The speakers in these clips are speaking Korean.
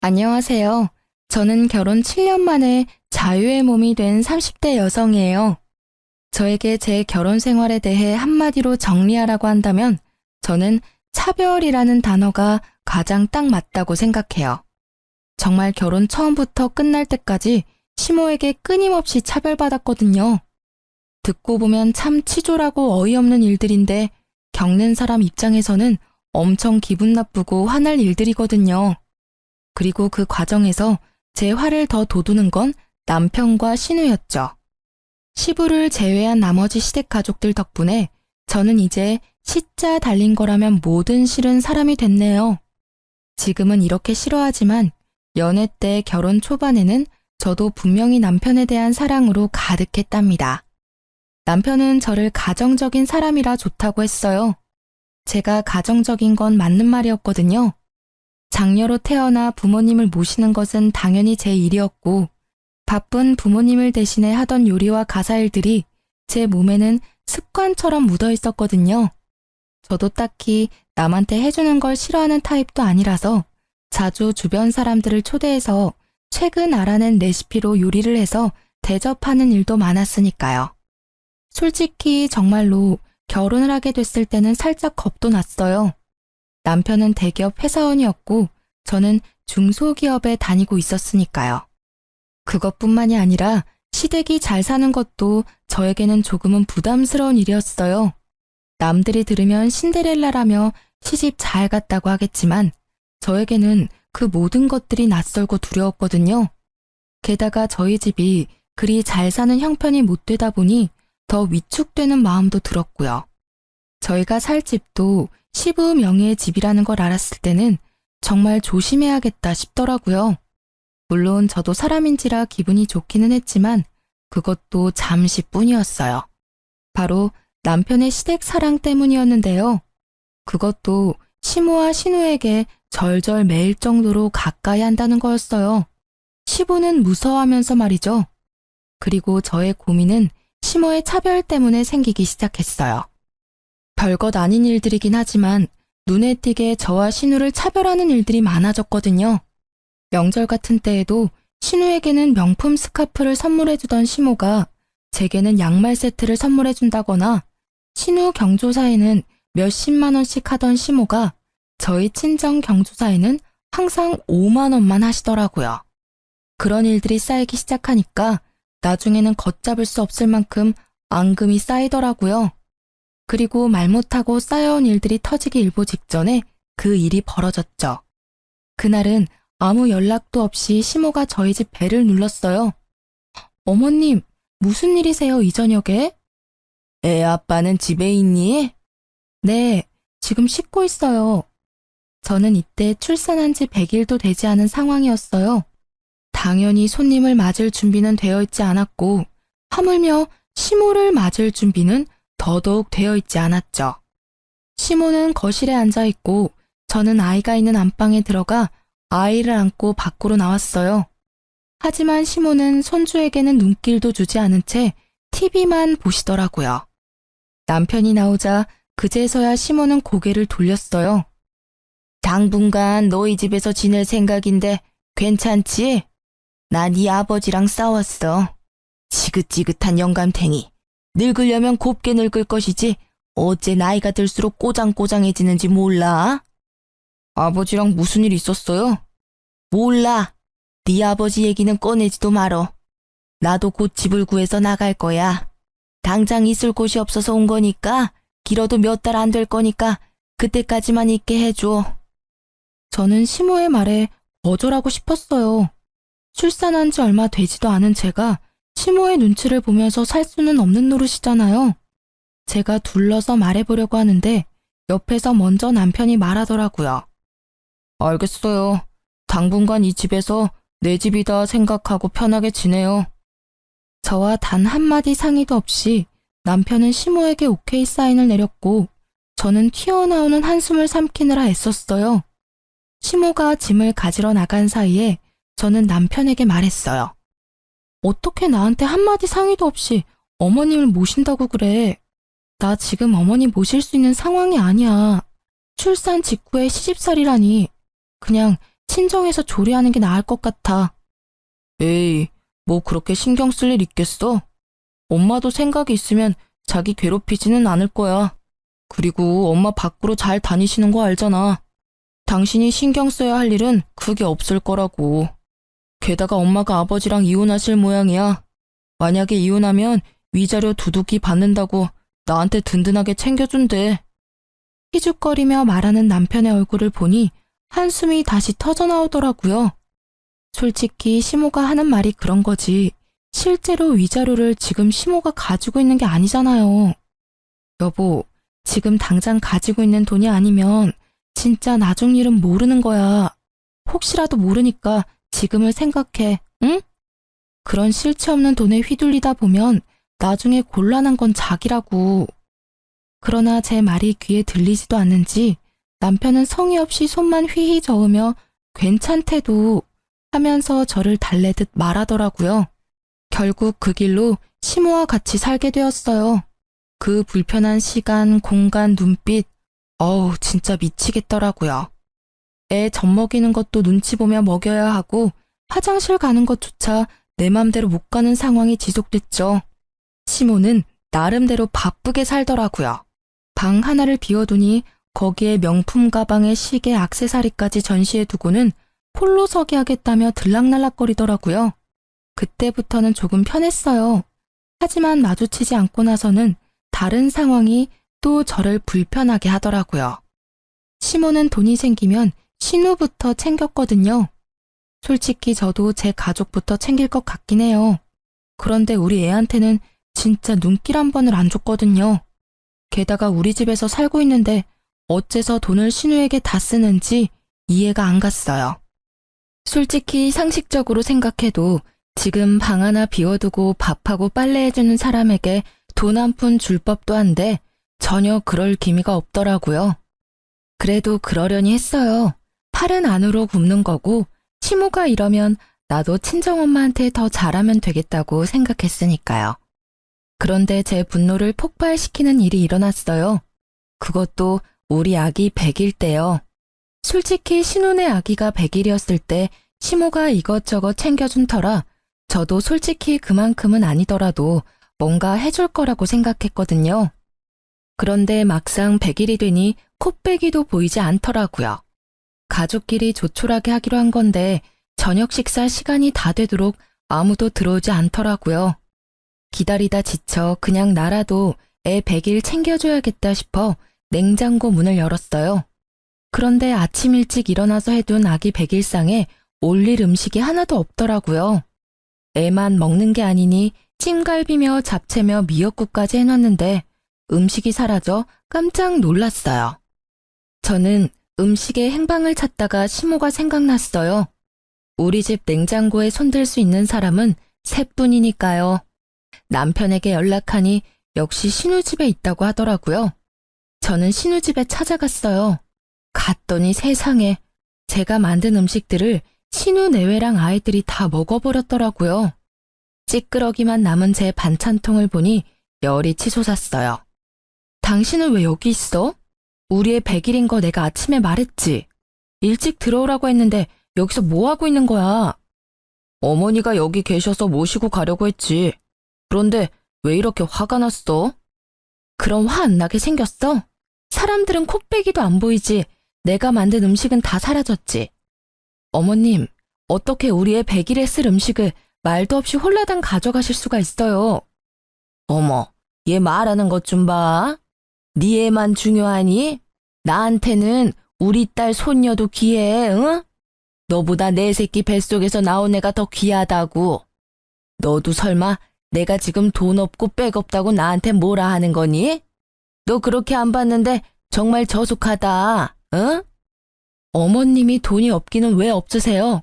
안녕하세요. 저는 결혼 7년 만에 자유의 몸이 된 30대 여성이에요. 저에게 제 결혼 생활에 대해 한마디로 정리하라고 한다면 저는 차별이라는 단어가 가장 딱 맞다고 생각해요. 정말 결혼 처음부터 끝날 때까지 시모에게 끊임없이 차별받았거든요. 듣고 보면 참 치졸하고 어이없는 일들인데 겪는 사람 입장에서는 엄청 기분 나쁘고 화날 일들이거든요. 그리고 그 과정에서 제 화를 더 돋우는 건 남편과 신우였죠. 시부를 제외한 나머지 시댁 가족들 덕분에 저는 이제 시자 달린 거라면 뭐든 싫은 사람이 됐네요. 지금은 이렇게 싫어하지만 연애 때 결혼 초반에는 저도 분명히 남편에 대한 사랑으로 가득했답니다. 남편은 저를 가정적인 사람이라 좋다고 했어요. 제가 가정적인 건 맞는 말이었거든요. 장녀로 태어나 부모님을 모시는 것은 당연히 제 일이었고 바쁜 부모님을 대신해 하던 요리와 가사일들이 제 몸에는 습관처럼 묻어 있었거든요. 저도 딱히 남한테 해주는 걸 싫어하는 타입도 아니라서 자주 주변 사람들을 초대해서 최근 알아낸 레시피로 요리를 해서 대접하는 일도 많았으니까요. 솔직히 정말로 결혼을 하게 됐을 때는 살짝 겁도 났어요. 남편은 대기업 회사원이었고 저는 중소기업에 다니고 있었으니까요. 그것뿐만이 아니라 시댁이 잘 사는 것도 저에게는 조금은 부담스러운 일이었어요. 남들이 들으면 신데렐라라며 시집 잘 갔다고 하겠지만 저에게는 그 모든 것들이 낯설고 두려웠거든요. 게다가 저희 집이 그리 잘 사는 형편이 못 되다 보니 더 위축되는 마음도 들었고요. 저희가 살 집도 시부 명의의 집이라는 걸 알았을 때는 정말 조심해야겠다 싶더라고요. 물론 저도 사람인지라 기분이 좋기는 했지만 그것도 잠시뿐이었어요. 바로 남편의 시댁 사랑 때문이었는데요. 그것도 시모와 신우에게 절절 매일 정도로 가까이 한다는 거였어요. 시부는 무서워하면서 말이죠. 그리고 저의 고민은 시모의 차별 때문에 생기기 시작했어요. 별것 아닌 일들이긴 하지만 눈에 띄게 저와 신우를 차별하는 일들이 많아졌거든요. 명절 같은 때에도 신우에게는 명품 스카프를 선물해주던 시모가 제게는 양말 세트를 선물해준다거나 신우 경조사에는 몇십만 원씩 하던 시모가 저희 친정 경조사에는 항상 5만 원만 하시더라고요. 그런 일들이 쌓이기 시작하니까 나중에는 걷잡을 수 없을 만큼 앙금이 쌓이더라고요. 그리고 말 못하고 쌓여온 일들이 터지기 일보 직전에 그 일이 벌어졌죠. 그날은 아무 연락도 없이 시모가 저희 집 벨을 눌렀어요. 어머님, 무슨 일이세요, 이 저녁에? 애 아빠는 집에 있니? 네, 지금 씻고 있어요. 저는 이때 출산한 지 100일도 되지 않은 상황이었어요. 당연히 손님을 맞을 준비는 되어 있지 않았고 하물며 시모를 맞을 준비는 더더욱 되어 있지 않았죠. 시모는 거실에 앉아 있고 저는 아이가 있는 안방에 들어가 아이를 안고 밖으로 나왔어요. 하지만 시모는 손주에게는 눈길도 주지 않은 채 TV만 보시더라고요. 남편이 나오자 그제서야 시모는 고개를 돌렸어요. 당분간 너희 집에서 지낼 생각인데 괜찮지? 나 네 아버지랑 싸웠어. 지긋지긋한 영감탱이. 늙으려면 곱게 늙을 것이지 어째 나이가 들수록 꼬장꼬장해지는지 몰라? 아버지랑 무슨 일 있었어요? 몰라. 네 아버지 얘기는 꺼내지도 말어. 나도 곧 집을 구해서 나갈 거야. 당장 있을 곳이 없어서 온 거니까 길어도 몇 달 안 될 거니까 그때까지만 있게 해줘. 저는 시모의 말에 거절하고 싶었어요. 출산한 지 얼마 되지도 않은 제가 시모의 눈치를 보면서 살 수는 없는 노릇이잖아요. 제가 둘러서 말해보려고 하는데 옆에서 먼저 남편이 말하더라고요. 알겠어요. 당분간 이 집에서 내 집이다 생각하고 편하게 지내요. 저와 단 한마디 상의도 없이 남편은 시모에게 오케이 사인을 내렸고 저는 튀어나오는 한숨을 삼키느라 애썼어요. 시모가 짐을 가지러 나간 사이에 저는 남편에게 말했어요. 어떻게 나한테 한마디 상의도 없이 어머님을 모신다고 그래. 나 지금 어머니 모실 수 있는 상황이 아니야. 출산 직후에 시집살이라니. 그냥 친정에서 조리하는 게 나을 것 같아. 에이, 뭐 그렇게 신경 쓸 일 있겠어? 엄마도 생각이 있으면 자기 괴롭히지는 않을 거야. 그리고 엄마 밖으로 잘 다니시는 거 알잖아. 당신이 신경 써야 할 일은 그게 없을 거라고. 게다가 엄마가 아버지랑 이혼하실 모양이야. 만약에 이혼하면 위자료 두둑이 받는다고 나한테 든든하게 챙겨준대. 희죽거리며 말하는 남편의 얼굴을 보니 한숨이 다시 터져나오더라고요. 솔직히 시모가 하는 말이 그런 거지. 실제로 위자료를 지금 시모가 가지고 있는 게 아니잖아요. 여보, 지금 당장 가지고 있는 돈이 아니면 진짜 나중 일은 모르는 거야. 혹시라도 모르니까 지금을 생각해, 응? 그런 실체 없는 돈에 휘둘리다 보면 나중에 곤란한 건 자기라고. 그러나 제 말이 귀에 들리지도 않는지 남편은 성의 없이 손만 휘휘 저으며 괜찮대도 하면서 저를 달래듯 말하더라고요. 결국 그 길로 시모와 같이 살게 되었어요. 그 불편한 시간, 공간, 눈빛, 진짜 미치겠더라고요. 애 젖먹이는 것도 눈치 보며 먹여야 하고 화장실 가는 것조차 내 맘대로 못 가는 상황이 지속됐죠. 시모는 나름대로 바쁘게 살더라고요. 방 하나를 비워두니 거기에 명품 가방에 시계, 액세서리까지 전시해두고는 홀로 서기 하겠다며 들락날락거리더라고요. 그때부터는 조금 편했어요. 하지만 마주치지 않고 나서는 다른 상황이 또 저를 불편하게 하더라고요. 시모는 돈이 생기면 신우부터 챙겼거든요. 솔직히 저도 제 가족부터 챙길 것 같긴 해요. 그런데 우리 애한테는 진짜 눈길 한 번을 안 줬거든요. 게다가 우리 집에서 살고 있는데 어째서 돈을 신우에게 다 쓰는지 이해가 안 갔어요. 솔직히 상식적으로 생각해도 지금 방 하나 비워두고 밥하고 빨래해주는 사람에게 돈 한 푼 줄 법도 한데 전혀 그럴 기미가 없더라고요. 그래도 그러려니 했어요. 팔은 안으로 굽는 거고 시모가 이러면 나도 친정엄마한테 더 잘하면 되겠다고 생각했으니까요. 그런데 제 분노를 폭발시키는 일이 일어났어요. 그것도 우리 아기 100일 때요. 솔직히 신혼의 아기가 100일이었을 때 시모가 이것저것 챙겨준 터라 저도 솔직히 그만큼은 아니더라도 뭔가 해줄 거라고 생각했거든요. 그런데 막상 100일이 되니 코빼기도 보이지 않더라고요. 가족끼리 조촐하게 하기로 한 건데 저녁 식사 시간이 다 되도록 아무도 들어오지 않더라고요. 기다리다 지쳐 그냥 나라도 애 100일 챙겨줘야겠다 싶어 냉장고 문을 열었어요. 그런데 아침 일찍 일어나서 해둔 아기 100일상에 올릴 음식이 하나도 없더라고요. 애만 먹는 게 아니니 찜갈비며 잡채며 미역국까지 해놨는데 음식이 사라져 깜짝 놀랐어요. 저는 음식의 행방을 찾다가 시모가 생각났어요. 우리 집 냉장고에 손댈 수 있는 사람은 셋뿐이니까요. 남편에게 연락하니 역시 신우집에 있다고 하더라고요. 저는 신우집에 찾아갔어요. 갔더니 세상에 제가 만든 음식들을 신우 내외랑 아이들이 다 먹어버렸더라고요. 찌끄러기만 남은 제 반찬통을 보니 열이 치솟았어요. 당신은 왜 여기 있어? 우리 애 100일인 거 내가 아침에 말했지. 일찍 들어오라고 했는데 여기서 뭐 하고 있는 거야? 어머니가 여기 계셔서 모시고 가려고 했지. 그런데 왜 이렇게 화가 났어? 그럼 화 안 나게 생겼어? 사람들은 코빼기도 안 보이지. 내가 만든 음식은 다 사라졌지. 어머님, 어떻게 우리 애 100일에 쓸 음식을 말도 없이 홀라당 가져가실 수가 있어요? 어머, 얘 말하는 것 좀 봐. 네 애만 중요하니? 나한테는 우리 딸 손녀도 귀해, 응? 너보다 내 새끼 뱃속에서 나온 애가 더 귀하다고. 너도 설마 내가 지금 돈 없고 백 없다고 나한테 뭐라 하는 거니? 너 그렇게 안 봤는데 정말 저속하다, 응? 어머님이 돈이 없기는 왜 없으세요?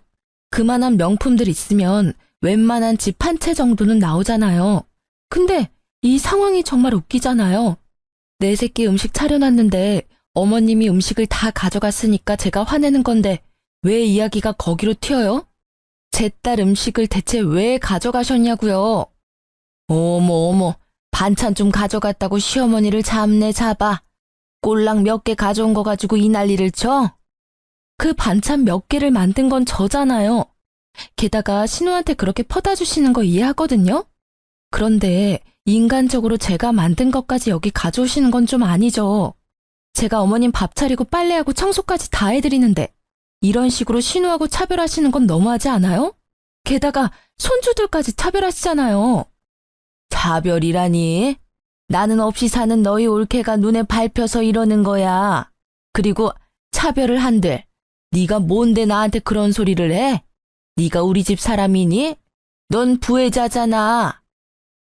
그만한 명품들 있으면 웬만한 집 한 채 정도는 나오잖아요. 근데 이 상황이 정말 웃기잖아요. 내 새끼 음식 차려놨는데 어머님이 음식을 다 가져갔으니까 제가 화내는 건데 왜 이야기가 거기로 튀어요? 제 딸 음식을 대체 왜 가져가셨냐고요? 어머, 반찬 좀 가져갔다고 시어머니를 잡네 잡아. 꼴랑 몇 개 가져온 거 가지고 이 난리를 쳐? 그 반찬 몇 개를 만든 건 저잖아요. 게다가 신우한테 그렇게 퍼다 주시는 거 이해하거든요? 그런데 인간적으로 제가 만든 것까지 여기 가져오시는 건 좀 아니죠. 제가 어머님 밥 차리고 빨래하고 청소까지 다 해드리는데 이런 식으로 신우하고 차별하시는 건 너무하지 않아요? 게다가 손주들까지 차별하시잖아요. 차별이라니? 나는 없이 사는 너희 올케가 눈에 밟혀서 이러는 거야. 그리고 차별을 한들 네가 뭔데 나한테 그런 소리를 해? 네가 우리 집 사람이니? 넌 부혜자잖아.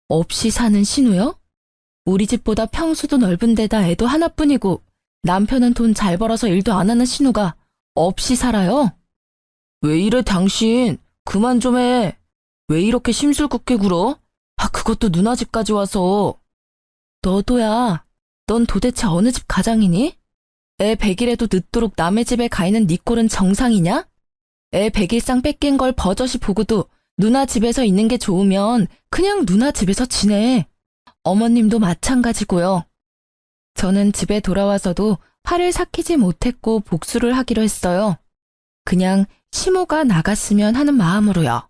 없이 사는 신우요? 우리 집보다 평수도 넓은 데다 애도 하나뿐이고 남편은 돈 잘 벌어서 일도 안 하는 신우가 없이 살아요? 왜 이래 당신? 그만 좀 해. 왜 이렇게 심술궂게 굴어? 그것도 누나 집까지 와서. 너도야. 넌 도대체 어느 집 가장이니? 애 100일에도 늦도록 남의 집에 가 있는 네 꼴은 정상이냐? 애 100일상 뺏긴 걸 버젓이 보고도 누나 집에서 있는 게 좋으면 그냥 누나 집에서 지내. 어머님도 마찬가지고요. 저는 집에 돌아와서도 화를 삭히지 못했고 복수를 하기로 했어요. 그냥 시모가 나갔으면 하는 마음으로요.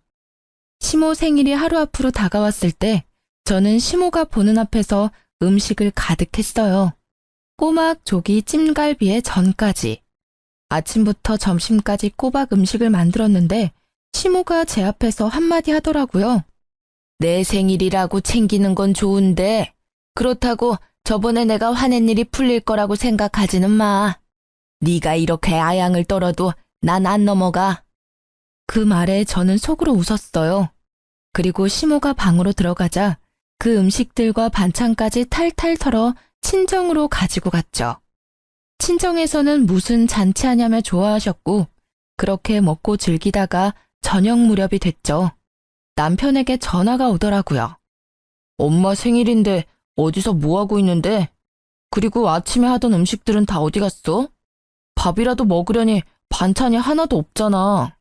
시모 생일이 하루 앞으로 다가왔을 때 저는 시모가 보는 앞에서 음식을 가득 했어요. 꼬막, 조기, 찜갈비에 전까지. 아침부터 점심까지 꼬박 음식을 만들었는데 시모가 제 앞에서 한마디 하더라고요. 내 생일이라고 챙기는 건 좋은데 그렇다고 저번에 내가 화낸 일이 풀릴 거라고 생각하지는 마. 네가 이렇게 아양을 떨어도 난 안 넘어가. 그 말에 저는 속으로 웃었어요. 그리고 시모가 방으로 들어가자 그 음식들과 반찬까지 탈탈 털어 친정으로 가지고 갔죠. 친정에서는 무슨 잔치하냐며 좋아하셨고 그렇게 먹고 즐기다가 저녁 무렵이 됐죠. 남편에게 전화가 오더라고요. 엄마 생일인데 어디서 뭐하고 있는데? 그리고 아침에 하던 음식들은 다 어디 갔어? 밥이라도 먹으려니 반찬이 하나도 없잖아.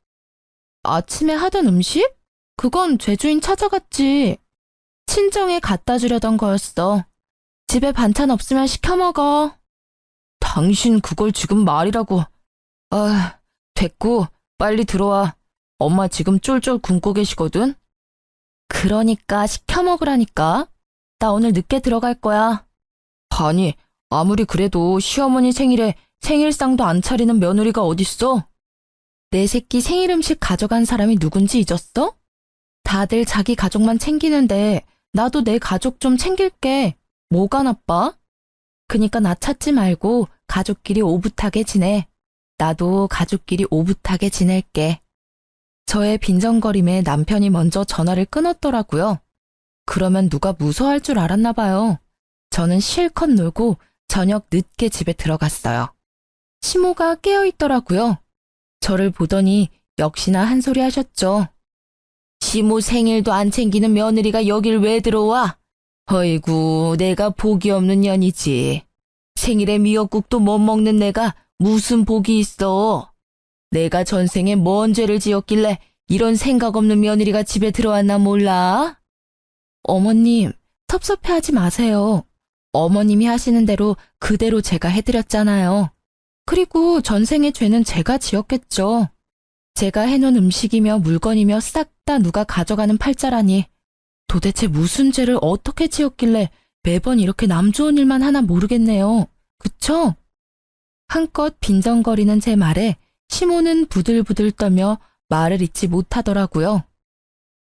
아침에 하던 음식? 그건 죄주인 찾아갔지. 친정에 갖다 주려던 거였어. 집에 반찬 없으면 시켜 먹어. 당신 그걸 지금 말이라고. 됐고 빨리 들어와. 엄마 지금 쫄쫄 굶고 계시거든. 그러니까 시켜 먹으라니까. 나 오늘 늦게 들어갈 거야. 아니, 아무리 그래도 시어머니 생일에 생일상도 안 차리는 며느리가 어딨어? 내 새끼 생일 음식 가져간 사람이 누군지 잊었어? 다들 자기 가족만 챙기는데 나도 내 가족 좀 챙길게. 뭐가 나빠? 그니까 나 찾지 말고 가족끼리 오붓하게 지내. 나도 가족끼리 오붓하게 지낼게. 저의 빈정거림에 남편이 먼저 전화를 끊었더라고요. 그러면 누가 무서워할 줄 알았나 봐요. 저는 실컷 놀고 저녁 늦게 집에 들어갔어요. 시모가 깨어있더라고요. 저를 보더니 역시나 한 소리 하셨죠. 시모 생일도 안 챙기는 며느리가 여길 왜 들어와? 어이구, 내가 복이 없는 년이지. 생일에 미역국도 못 먹는 내가 무슨 복이 있어. 내가 전생에 뭔 죄를 지었길래 이런 생각 없는 며느리가 집에 들어왔나 몰라? 어머님, 섭섭해하지 마세요. 어머님이 하시는 대로 그대로 제가 해드렸잖아요. 그리고 전생의 죄는 제가 지었겠죠. 제가 해놓은 음식이며 물건이며 싹 다 누가 가져가는 팔자라니. 도대체 무슨 죄를 어떻게 지었길래 매번 이렇게 남 좋은 일만 하나 모르겠네요. 그쵸? 한껏 빈정거리는 제 말에 시모는 부들부들 떨며 말을 잇지 못하더라고요.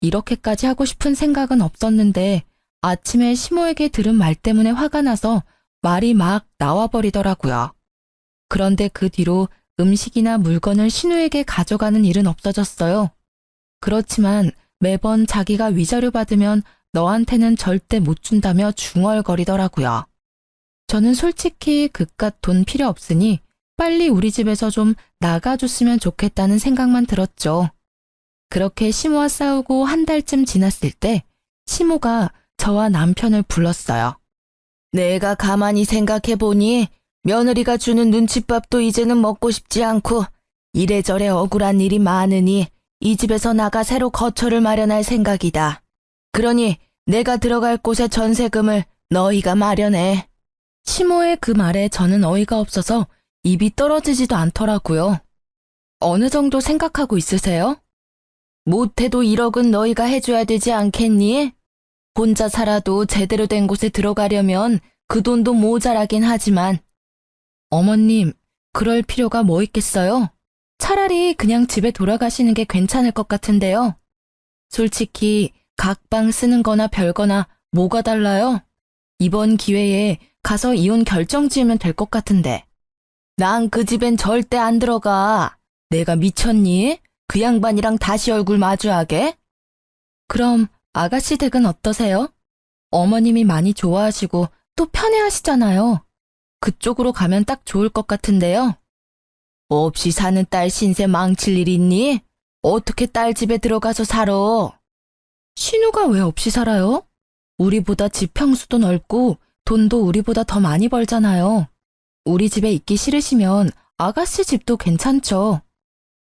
이렇게까지 하고 싶은 생각은 없었는데 아침에 시모에게 들은 말 때문에 화가 나서 말이 막 나와버리더라고요. 그런데 그 뒤로 음식이나 물건을 신우에게 가져가는 일은 없어졌어요. 그렇지만 매번 자기가 위자료 받으면 너한테는 절대 못 준다며 중얼거리더라고요. 저는 솔직히 그깟 돈 필요 없으니 빨리 우리 집에서 좀 나가줬으면 좋겠다는 생각만 들었죠. 그렇게 시모와 싸우고 한 달쯤 지났을 때 시모가 저와 남편을 불렀어요. 내가 가만히 생각해보니 며느리가 주는 눈칫밥도 이제는 먹고 싶지 않고 이래저래 억울한 일이 많으니 이 집에서 나가 새로 거처를 마련할 생각이다. 그러니 내가 들어갈 곳의 전세금을 너희가 마련해. 시모의 그 말에 저는 어이가 없어서 입이 떨어지지도 않더라고요. 어느 정도 생각하고 있으세요? 못해도 1억은 너희가 해줘야 되지 않겠니? 혼자 살아도 제대로 된 곳에 들어가려면 그 돈도 모자라긴 하지만. 어머님, 그럴 필요가 뭐 있겠어요? 차라리 그냥 집에 돌아가시는 게 괜찮을 것 같은데요. 솔직히 각방 쓰는 거나 별거나 뭐가 달라요? 이번 기회에 가서 이혼 결정 지으면 될 것 같은데. 난 그 집엔 절대 안 들어가. 내가 미쳤니? 그 양반이랑 다시 얼굴 마주하게? 그럼 아가씨 댁은 어떠세요? 어머님이 많이 좋아하시고 또 편해하시잖아요. 그쪽으로 가면 딱 좋을 것 같은데요. 없이 사는 딸 신세 망칠 일 있니? 어떻게 딸 집에 들어가서 살아? 신우가 왜 없이 살아요? 우리보다 집 평수도 넓고 돈도 우리보다 더 많이 벌잖아요. 우리 집에 있기 싫으시면 아가씨 집도 괜찮죠.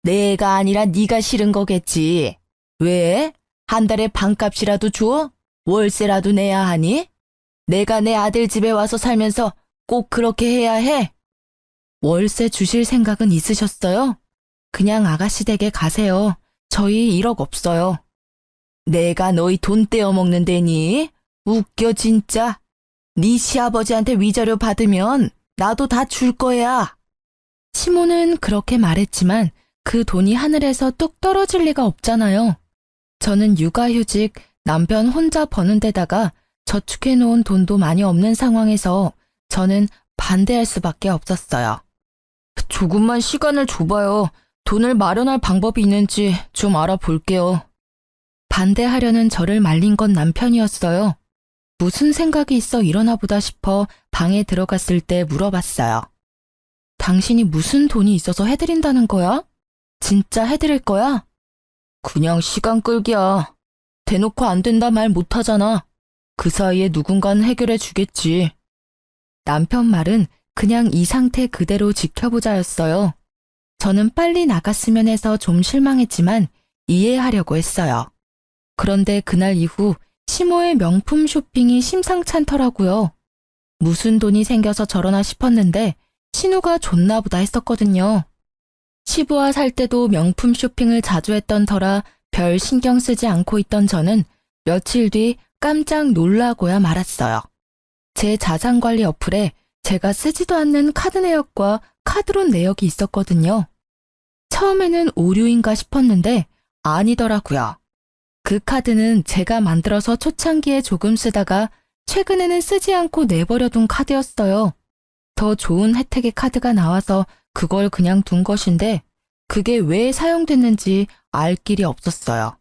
내가 아니라 네가 싫은 거겠지. 왜? 한 달에 방값이라도 줘? 월세라도 내야 하니? 내가 내 아들 집에 와서 살면서 꼭 그렇게 해야 해? 월세 주실 생각은 있으셨어요? 그냥 아가씨 댁에 가세요. 저희 1억 없어요. 내가 너희 돈 떼어먹는 데니? 웃겨 진짜. 네 시아버지한테 위자료 받으면 나도 다 줄 거야. 시모는 그렇게 말했지만 그 돈이 하늘에서 뚝 떨어질 리가 없잖아요. 저는 육아휴직, 남편 혼자 버는 데다가 저축해놓은 돈도 많이 없는 상황에서 저는 반대할 수밖에 없었어요. 조금만 시간을 줘봐요. 돈을 마련할 방법이 있는지 좀 알아볼게요. 반대하려는 저를 말린 건 남편이었어요. 무슨 생각이 있어 이러나 보다 싶어 방에 들어갔을 때 물어봤어요. 당신이 무슨 돈이 있어서 해드린다는 거야? 진짜 해드릴 거야? 그냥 시간 끌기야. 대놓고 안 된다 말 못하잖아. 그 사이에 누군가는 해결해 주겠지. 남편 말은 그냥 이 상태 그대로 지켜보자였어요. 저는 빨리 나갔으면 해서 좀 실망했지만 이해하려고 했어요. 그런데 그날 이후 시모의 명품 쇼핑이 심상찮더라고요. 무슨 돈이 생겨서 저러나 싶었는데 신우가 좋나 보다 했었거든요. 시부와 살 때도 명품 쇼핑을 자주 했던 터라 별 신경 쓰지 않고 있던 저는 며칠 뒤 깜짝 놀라고야 말았어요. 제 자산관리 어플에 제가 쓰지도 않는 카드 내역과 카드론 내역이 있었거든요. 처음에는 오류인가 싶었는데 아니더라고요. 그 카드는 제가 만들어서 초창기에 조금 쓰다가 최근에는 쓰지 않고 내버려둔 카드였어요. 더 좋은 혜택의 카드가 나와서 그걸 그냥 둔 것인데 그게 왜 사용됐는지 알 길이 없었어요.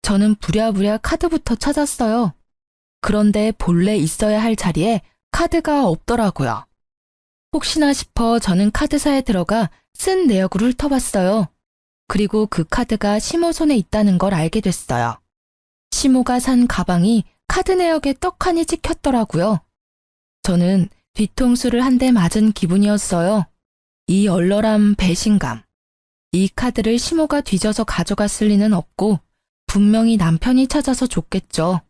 저는 부랴부랴 카드부터 찾았어요. 그런데 본래 있어야 할 자리에 카드가 없더라고요. 혹시나 싶어 저는 카드사에 들어가 쓴 내역을 훑어봤어요. 그리고 그 카드가 시모 손에 있다는 걸 알게 됐어요. 시모가 산 가방이 카드 내역에 떡하니 찍혔더라고요. 저는 뒤통수를 한 대 맞은 기분이었어요. 이 얼얼한 배신감. 이 카드를 시모가 뒤져서 가져갔을 리는 없고 분명히 남편이 찾아서 줬겠죠.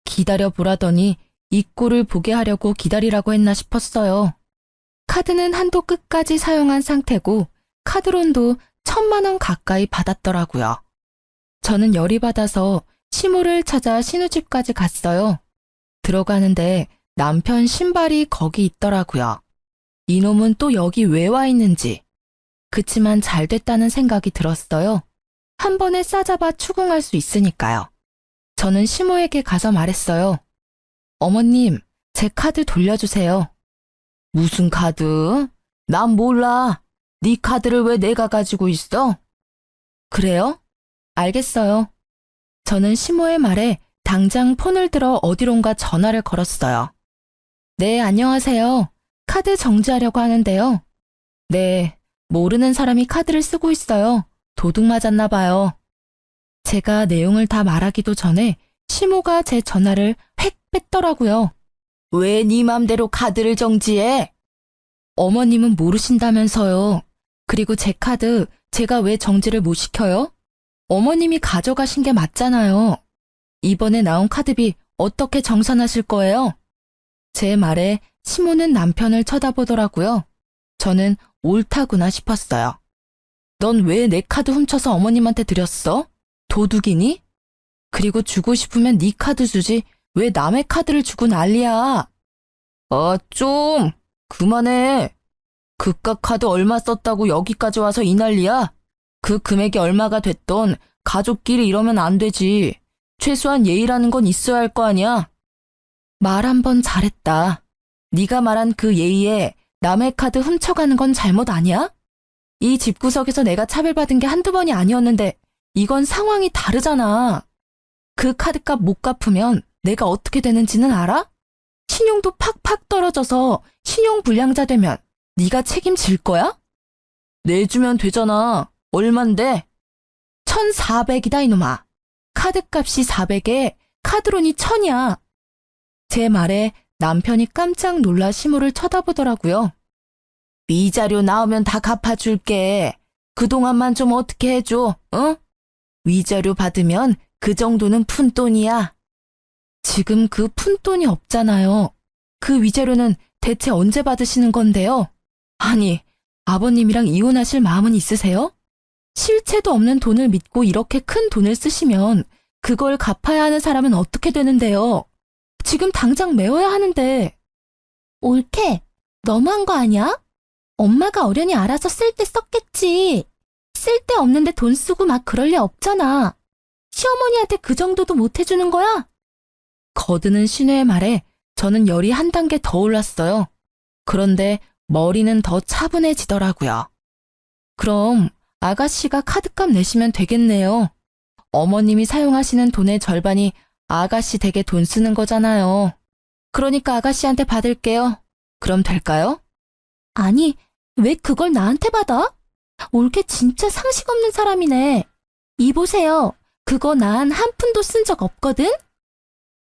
기다려보라더니 이 꼴을 보게 하려고 기다리라고 했나 싶었어요. 카드는 한도 끝까지 사용한 상태고 카드론도 1,000만 원 가까이 받았더라고요. 저는 열이 받아서 시모를 찾아 신우집까지 갔어요. 들어가는데 남편 신발이 거기 있더라고요. 이놈은 또 여기 왜 와 있는지. 그치만 잘 됐다는 생각이 들었어요. 한 번에 싸잡아 추궁할 수 있으니까요. 저는 시모에게 가서 말했어요. 어머님, 제 카드 돌려주세요. 무슨 카드? 난 몰라. 네 카드를 왜 내가 가지고 있어? 그래요? 알겠어요. 저는 시모의 말에 당장 폰을 들어 어디론가 전화를 걸었어요. 네, 안녕하세요. 카드 정지하려고 하는데요. 네, 모르는 사람이 카드를 쓰고 있어요. 도둑 맞았나 봐요. 제가 내용을 다 말하기도 전에 시모가 제 전화를 획 뺐더라고요. 왜 네 맘대로 카드를 정지해? 어머님은 모르신다면서요. 그리고 제 카드 제가 왜 정지를 못 시켜요? 어머님이 가져가신 게 맞잖아요. 이번에 나온 카드비 어떻게 정산하실 거예요? 제 말에 시모는 남편을 쳐다보더라고요. 저는 옳다구나 싶었어요. 넌 왜 내 카드 훔쳐서 어머님한테 드렸어? 도둑이니? 그리고 주고 싶으면 네 카드 주지 왜 남의 카드를 주고 난리야? 아, 좀 그만해. 그깟 카드 얼마 썼다고 여기까지 와서 이 난리야? 그 금액이 얼마가 됐던 가족끼리 이러면 안 되지. 최소한 예의라는 건 있어야 할 거 아니야? 말 한 번 잘했다. 네가 말한 그 예의에 남의 카드 훔쳐가는 건 잘못 아니야? 이 집구석에서 내가 차별받은 게 한두 번이 아니었는데 이건 상황이 다르잖아. 그 카드값 못 갚으면 내가 어떻게 되는지는 알아? 신용도 팍팍 떨어져서 신용불량자 되면 네가 책임질 거야? 내주면 되잖아. 얼만데? 1,400이다 이놈아. 카드값이 400에 카드론이 1,000이야. 제 말에 남편이 깜짝 놀라 시모를 쳐다보더라고요. 위자료 나오면 다 갚아줄게. 그동안만 좀 어떻게 해줘, 응? 위자료 받으면 그 정도는 푼돈이야. 지금 그 푼돈이 없잖아요. 그 위자료는 대체 언제 받으시는 건데요? 아니, 아버님이랑 이혼하실 마음은 있으세요? 실체도 없는 돈을 믿고 이렇게 큰 돈을 쓰시면 그걸 갚아야 하는 사람은 어떻게 되는데요? 지금 당장 메워야 하는데. 옳게, 너무한 거 아니야? 엄마가 어련히 알아서 쓸 때 썼겠지. 쓸 데 없는데 돈 쓰고 막 그럴 리 없잖아. 시어머니한테 그 정도도 못 해주는 거야? 거드는 시누의 말에 저는 열이 한 단계 더 올랐어요. 그런데 머리는 더 차분해지더라고요. 그럼 아가씨가 카드값 내시면 되겠네요. 어머님이 사용하시는 돈의 절반이 아가씨 댁에 돈 쓰는 거잖아요. 그러니까 아가씨한테 받을게요. 그럼 될까요? 아니, 왜 그걸 나한테 받아? 올케 진짜 상식 없는 사람이네. 이 보세요. 그거 난 한 푼도 쓴 적 없거든?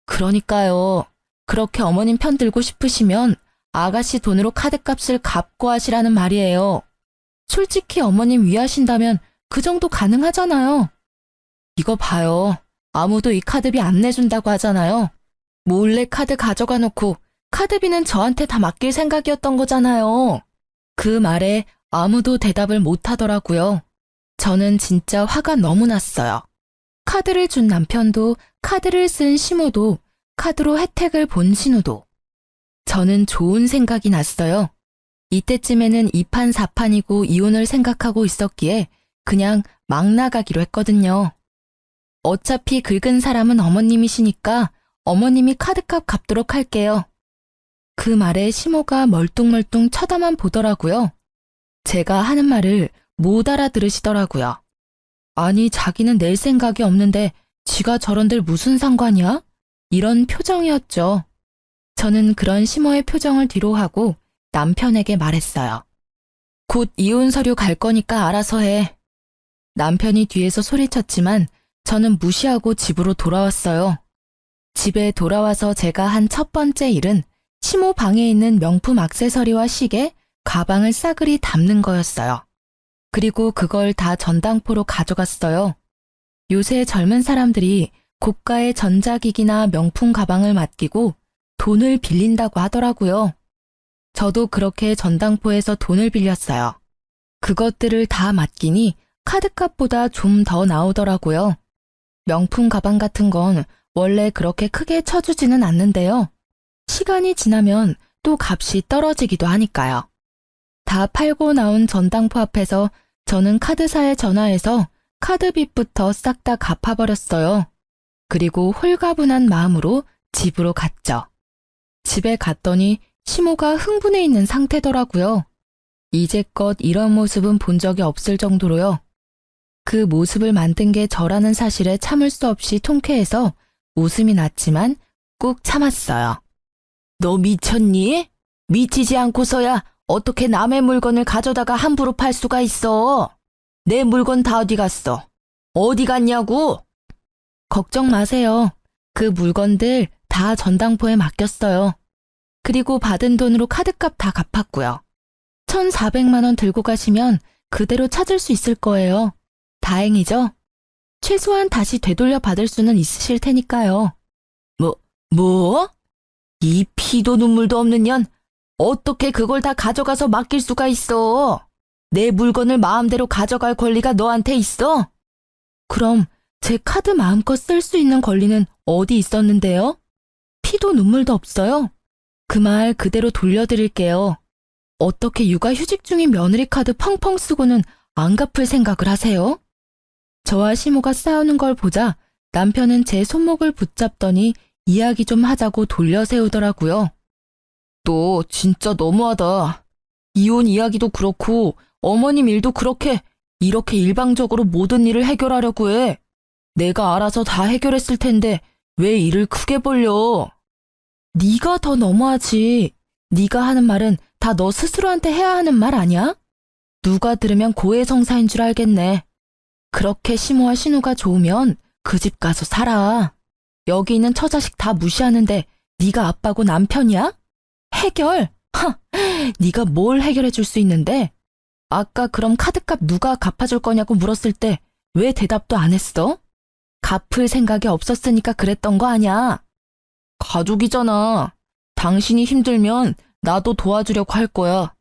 그러니까요. 그렇게 어머님 편 들고 싶으시면 아가씨 돈으로 카드값을 갚고 하시라는 말이에요. 솔직히 어머님 위하신다면 그 정도 가능하잖아요. 이거 봐요. 아무도 이 카드비 안 내준다고 하잖아요. 몰래 카드 가져가 놓고 카드비는 저한테 다 맡길 생각이었던 거잖아요. 그 말에 아무도 대답을 못 하더라고요. 저는 진짜 화가 너무 났어요. 카드를 준 남편도, 카드를 쓴 시모도, 카드로 혜택을 본 신우도. 저는 좋은 생각이 났어요. 이때쯤에는 2판 4판이고 이혼을 생각하고 있었기에 그냥 막 나가기로 했거든요. 어차피 긁은 사람은 어머님이시니까 어머님이 카드값 갚도록 할게요. 그 말에 시모가 멀뚱멀뚱 쳐다만 보더라고요. 제가 하는 말을 못 알아들으시더라고요. 아니, 자기는 낼 생각이 없는데 지가 저런들 무슨 상관이야? 이런 표정이었죠. 저는 그런 시모의 표정을 뒤로하고 남편에게 말했어요. 곧 이혼 서류 갈 거니까 알아서 해. 남편이 뒤에서 소리쳤지만 저는 무시하고 집으로 돌아왔어요. 집에 돌아와서 제가 한 첫 번째 일은 시모 방에 있는 명품 액세서리와 시계, 가방을 싸그리 담는 거였어요. 그리고 그걸 다 전당포로 가져갔어요. 요새 젊은 사람들이 고가의 전자기기나 명품 가방을 맡기고 돈을 빌린다고 하더라고요. 저도 그렇게 전당포에서 돈을 빌렸어요. 그것들을 다 맡기니 카드값보다 좀 더 나오더라고요. 명품 가방 같은 건 원래 그렇게 크게 쳐주지는 않는데요. 시간이 지나면 또 값이 떨어지기도 하니까요. 다 팔고 나온 전당포 앞에서 저는 카드사에 전화해서 카드빚부터 싹 다 갚아버렸어요. 그리고 홀가분한 마음으로 집으로 갔죠. 집에 갔더니 시모가 흥분해 있는 상태더라고요. 이제껏 이런 모습은 본 적이 없을 정도로요. 그 모습을 만든 게 저라는 사실에 참을 수 없이 통쾌해서 웃음이 났지만 꾹 참았어요. 너 미쳤니? 미치지 않고서야 어떻게 남의 물건을 가져다가 함부로 팔 수가 있어? 내 물건 다 어디 갔어? 어디 갔냐고? 걱정 마세요. 그 물건들 다 전당포에 맡겼어요. 그리고 받은 돈으로 카드값 다 갚았고요. 1,400만 원 들고 가시면 그대로 찾을 수 있을 거예요. 다행이죠? 최소한 다시 되돌려 받을 수는 있으실 테니까요. 뭐? 이 피도 눈물도 없는 년, 어떻게 그걸 다 가져가서 맡길 수가 있어? 내 물건을 마음대로 가져갈 권리가 너한테 있어? 그럼 제 카드 마음껏 쓸 수 있는 권리는 어디 있었는데요? 피도 눈물도 없어요. 그 말 그대로 돌려드릴게요. 어떻게 육아휴직 중인 며느리 카드 펑펑 쓰고는 안 갚을 생각을 하세요? 저와 시모가 싸우는 걸 보자 남편은 제 손목을 붙잡더니 이야기 좀 하자고 돌려세우더라고요. 너 진짜 너무하다. 이혼 이야기도 그렇고 어머님 일도 이렇게 일방적으로 모든 일을 해결하려고 해. 내가 알아서 다 해결했을 텐데 왜 일을 크게 벌려? 네가 더 너무하지. 네가 하는 말은 다 너 스스로한테 해야 하는 말 아니야? 누가 들으면 고해성사인 줄 알겠네. 그렇게 시모와 신우가 좋으면 그 집 가서 살아. 여기 있는 처자식 다 무시하는데 네가 아빠고 남편이야? 해결? 네가 뭘 해결해 줄 수 있는데? 아까 그럼 카드값 누가 갚아줄 거냐고 물었을 때 왜 대답도 안 했어? 갚을 생각이 없었으니까 그랬던 거 아냐? 가족이잖아. 당신이 힘들면 나도 도와주려고 할 거야.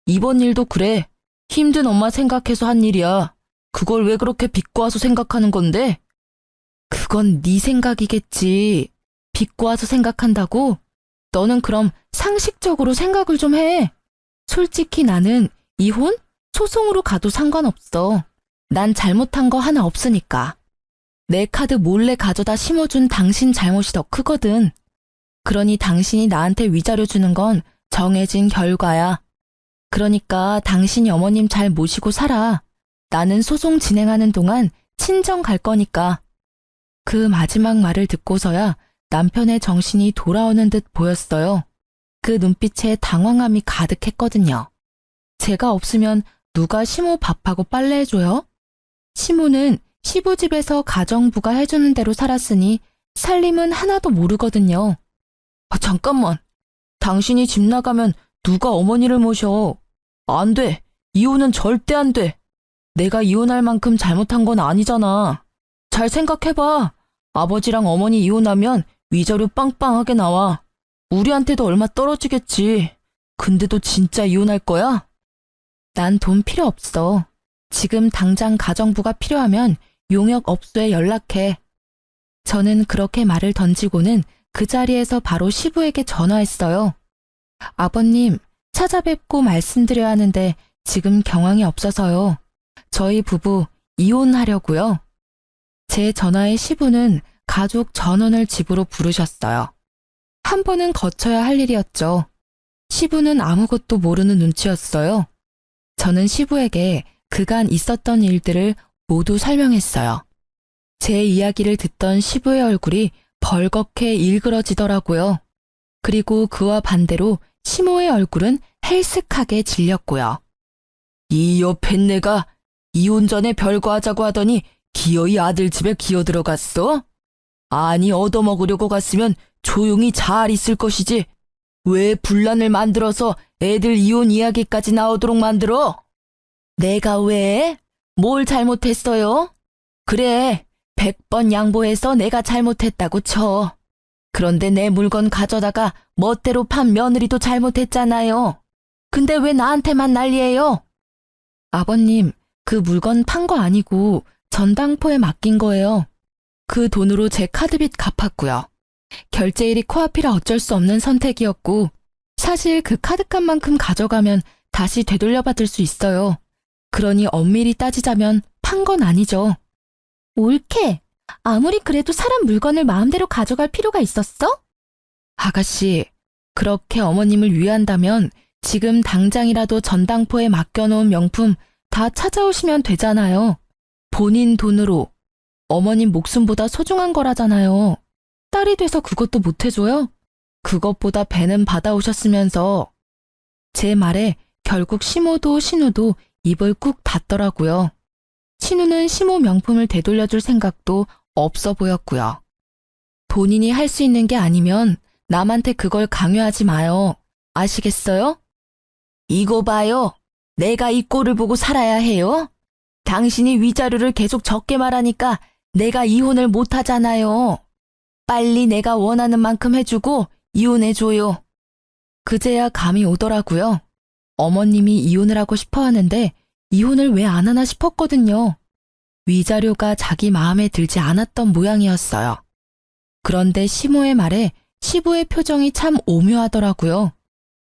이번 일도 그래. 힘든 엄마 생각해서 한 일이야. 그걸 왜 그렇게 비꼬아서 생각하는 건데? 그건 네 생각이겠지. 비꼬아서 생각한다고? 너는 그럼 상식적으로 생각을 좀 해. 솔직히 나는 이혼? 소송으로 가도 상관없어. 난 잘못한 거 하나 없으니까. 내 카드 몰래 가져다 심어준 당신 잘못이 더 크거든. 그러니 당신이 나한테 위자료 주는 건 정해진 결과야. 그러니까 당신이 어머님 잘 모시고 살아. 나는 소송 진행하는 동안 친정 갈 거니까. 그 마지막 말을 듣고서야 남편의 정신이 돌아오는 듯 보였어요. 그 눈빛에 당황함이 가득했거든요. 제가 없으면 누가 시모 밥하고 빨래해줘요? 시모는 시부집에서 가정부가 해주는 대로 살았으니 살림은 하나도 모르거든요. 잠깐만. 당신이 집 나가면 누가 어머니를 모셔? 안 돼. 이혼은 절대 안 돼. 내가 이혼할 만큼 잘못한 건 아니잖아. 잘 생각해봐. 아버지랑 어머니 이혼하면 위자료 빵빵하게 나와. 우리한테도 얼마 떨어지겠지. 근데도 진짜 이혼할 거야? 난 돈 필요 없어. 지금 당장 가정부가 필요하면 용역업소에 연락해. 저는 그렇게 말을 던지고는 그 자리에서 바로 시부에게 전화했어요. 아버님, 찾아뵙고 말씀드려야 하는데 지금 경황이 없어서요. 저희 부부 이혼하려고요. 제 전화에 시부는 가족 전원을 집으로 부르셨어요. 한 번은 거쳐야 할 일이었죠. 시부는 아무것도 모르는 눈치였어요. 저는 시부에게 그간 있었던 일들을 모두 설명했어요. 제 이야기를 듣던 시부의 얼굴이 벌겋게 일그러지더라고요. 그리고 그와 반대로 시모의 얼굴은 헬쓱하게 질렸고요. 이 여팬네가 이혼 전에 별거 하자고 하더니 기어이 아들 집에 기어 들어갔어? 아니 얻어먹으려고 갔으면 조용히 잘 있을 것이지. 왜 분란을 만들어서 애들 이혼 이야기까지 나오도록 만들어? 내가 왜? 뭘 잘못했어요? 그래, 100번 양보해서 내가 잘못했다고 쳐. 그런데 내 물건 가져다가 멋대로 판 며느리도 잘못했잖아요. 근데 왜 나한테만 난리예요? 아버님, 그 물건 판 거 아니고 전당포에 맡긴 거예요. 그 돈으로 제 카드빚 갚았고요. 결제일이 코앞이라 어쩔 수 없는 선택이었고 사실 그 카드값만큼 가져가면 다시 되돌려받을 수 있어요. 그러니 엄밀히 따지자면 판 건 아니죠. 옳게. 아무리 그래도 사람 물건을 마음대로 가져갈 필요가 있었어? 아가씨, 그렇게 어머님을 위한다면 지금 당장이라도 전당포에 맡겨놓은 명품 다 찾아오시면 되잖아요. 본인 돈으로. 어머님 목숨보다 소중한 거라잖아요. 딸이 돼서 그것도 못 해줘요? 그것보다 배는 받아오셨으면서. 제 말에 결국 시모도 신우도 입을 꾹 닫더라고요. 신우는 시모 명품을 되돌려줄 생각도 없어 보였고요. 본인이 할 수 있는 게 아니면 남한테 그걸 강요하지 마요. 아시겠어요? 이거 봐요. 내가 이 꼴을 보고 살아야 해요? 당신이 위자료를 계속 적게 말하니까 내가 이혼을 못 하잖아요. 빨리 내가 원하는 만큼 해주고 이혼해줘요. 그제야 감이 오더라고요. 어머님이 이혼을 하고 싶어 하는데 이혼을 왜 안 하나 싶었거든요. 위자료가 자기 마음에 들지 않았던 모양이었어요. 그런데 시모의 말에 시부의 표정이 참 오묘하더라고요.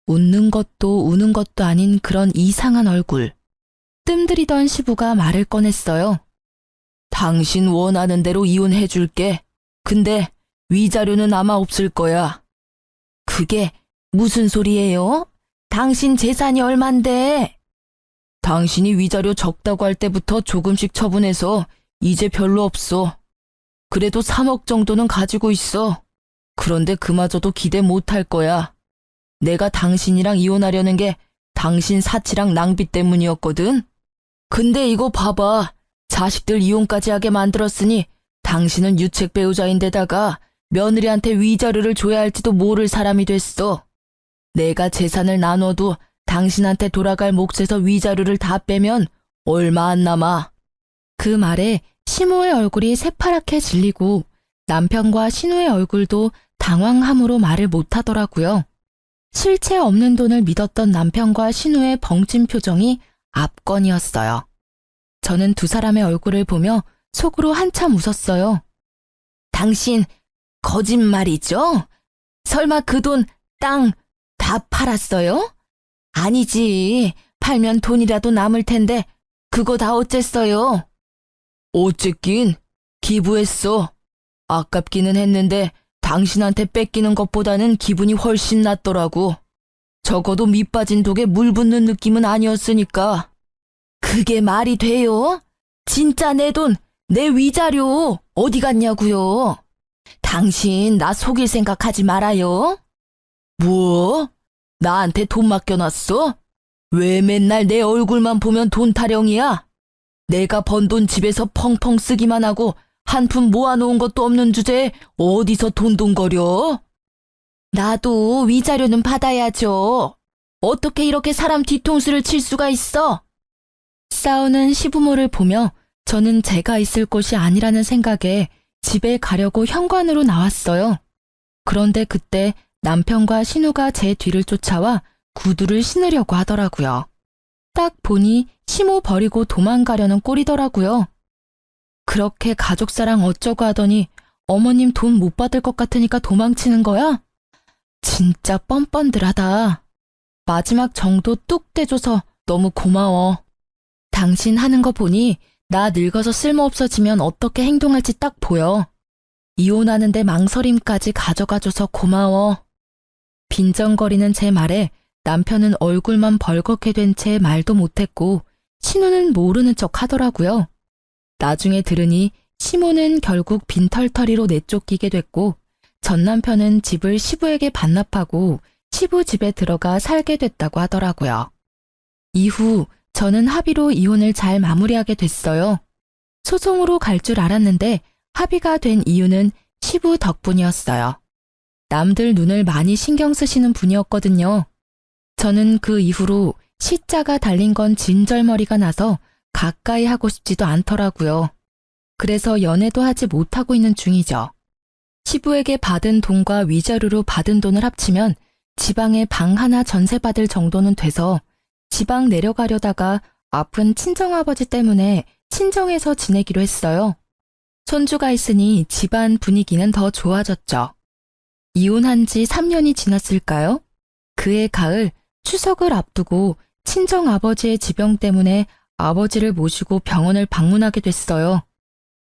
웃는 것도 우는 것도 아닌 그런 이상한 얼굴. 뜸들이던 시부가 말을 꺼냈어요. 당신 원하는 대로 이혼해줄게. 근데 위자료는 아마 없을 거야. 그게 무슨 소리예요? 당신 재산이 얼만데? 당신이 위자료 적다고 할 때부터 조금씩 처분해서 이제 별로 없어. 그래도 3억 정도는 가지고 있어. 그런데 그마저도 기대 못할 거야. 내가 당신이랑 이혼하려는 게 당신 사치랑 낭비 때문이었거든. 근데 이거 봐봐. 자식들 이혼까지 하게 만들었으니 당신은 유책 배우자인데다가 며느리한테 위자료를 줘야 할지도 모를 사람이 됐어. 내가 재산을 나눠도 당신한테 돌아갈 몫에서 위자료를 다 빼면 얼마 안 남아. 그 말에 시모의 얼굴이 새파랗게 질리고 남편과 신우의 얼굴도 당황함으로 말을 못하더라고요. 실체 없는 돈을 믿었던 남편과 신우의 벙찐 표정이 압권이었어요. 저는 두 사람의 얼굴을 보며 속으로 한참 웃었어요. 당신 거짓말이죠? 설마 그 돈, 땅 다 팔았어요? 아니지. 팔면 돈이라도 남을 텐데 그거 다 어쨌어요? 어쨌긴 기부했어. 아깝기는 했는데 당신한테 뺏기는 것보다는 기분이 훨씬 낫더라고. 적어도 밑 빠진 독에 물 붓는 느낌은 아니었으니까. 그게 말이 돼요? 진짜 내 돈, 내 위자료 어디 갔냐고요? 당신 나 속일 생각하지 말아요. 뭐? 나한테 돈 맡겨놨어? 왜 맨날 내 얼굴만 보면 돈 타령이야? 내가 번 돈 집에서 펑펑 쓰기만 하고 한 푼 모아놓은 것도 없는 주제에 어디서 돈돈거려? 나도 위자료는 받아야죠. 어떻게 이렇게 사람 뒤통수를 칠 수가 있어? 싸우는 시부모를 보며 저는 제가 있을 곳이 아니라는 생각에 집에 가려고 현관으로 나왔어요. 그런데 그때 남편과 신우가 제 뒤를 쫓아와 구두를 신으려고 하더라고요. 딱 보니 시모 버리고 도망가려는 꼴이더라고요. 그렇게 가족사랑 어쩌고 하더니 어머님 돈 못 받을 것 같으니까 도망치는 거야? 진짜 뻔뻔들하다. 마지막 정도 뚝 떼줘서 너무 고마워. 당신 하는 거 보니 나 늙어서 쓸모없어지면 어떻게 행동할지 딱 보여. 이혼하는데 망설임까지 가져가줘서 고마워. 빈정거리는 제 말에 남편은 얼굴만 벌겋게 된 채 말도 못했고 신우는 모르는 척 하더라고요. 나중에 들으니 시모는 결국 빈털터리로 내쫓기게 됐고 전 남편은 집을 시부에게 반납하고 시부 집에 들어가 살게 됐다고 하더라고요. 이후 저는 합의로 이혼을 잘 마무리하게 됐어요. 소송으로 갈 줄 알았는데 합의가 된 이유는 시부 덕분이었어요. 남들 눈을 많이 신경 쓰시는 분이었거든요. 저는 그 이후로 시자가 달린 건 진절머리가 나서 가까이 하고 싶지도 않더라고요. 그래서 연애도 하지 못하고 있는 중이죠. 시부에게 받은 돈과 위자료로 받은 돈을 합치면 지방에 방 하나 전세받을 정도는 돼서 지방 내려가려다가 아픈 친정아버지 때문에 친정에서 지내기로 했어요. 손주가 있으니 집안 분위기는 더 좋아졌죠. 이혼한 지 3년이 지났을까요? 그해 가을 추석을 앞두고 친정아버지의 지병 때문에 아버지를 모시고 병원을 방문하게 됐어요.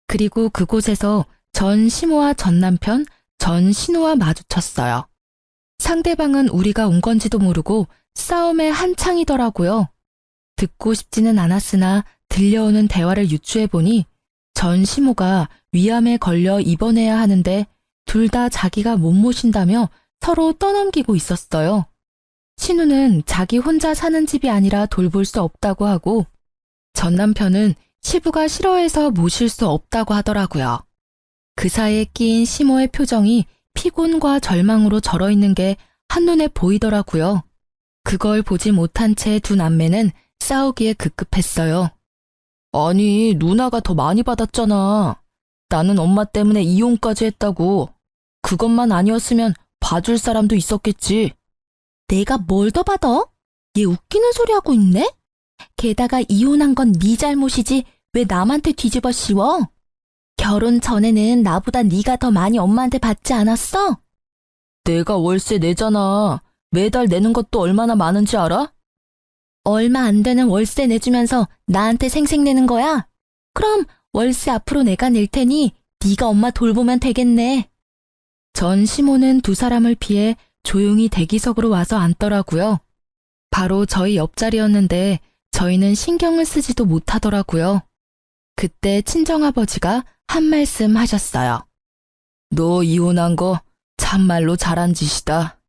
그리고 그곳에서 전 시모와 전 남편, 전 신우와 마주쳤어요. 상대방은 우리가 온 건지도 모르고 싸움에 한창이더라고요. 듣고 싶지는 않았으나 들려오는 대화를 유추해보니 전 시모가 위암에 걸려 입원해야 하는데 둘 다 자기가 못 모신다며 서로 떠넘기고 있었어요. 신우는 자기 혼자 사는 집이 아니라 돌볼 수 없다고 하고 전 남편은 시부가 싫어해서 모실 수 없다고 하더라고요. 그 사이에 끼인 시모의 표정이 피곤과 절망으로 절어있는 게 한눈에 보이더라고요. 그걸 보지 못한 채 두 남매는 싸우기에 급급했어요. 아니, 누나가 더 많이 받았잖아. 나는 엄마 때문에 이혼까지 했다고. 그것만 아니었으면 봐줄 사람도 있었겠지. 내가 뭘 더 받아? 얘 웃기는 소리 하고 있네? 게다가 이혼한 건 네 잘못이지 왜 남한테 뒤집어 씌워? 결혼 전에는 나보다 네가 더 많이 엄마한테 받지 않았어? 내가 월세 내잖아. 매달 내는 것도 얼마나 많은지 알아? 얼마 안 되는 월세 내주면서 나한테 생색내는 거야? 그럼 월세 앞으로 내가 낼 테니 네가 엄마 돌보면 되겠네. 전 시모는 두 사람을 피해 조용히 대기석으로 와서 앉더라고요. 바로 저희 옆자리였는데 저희는 신경을 쓰지도 못하더라고요. 그때 친정아버지가 한 말씀 하셨어요. 너 이혼한 거 참말로 잘한 짓이다.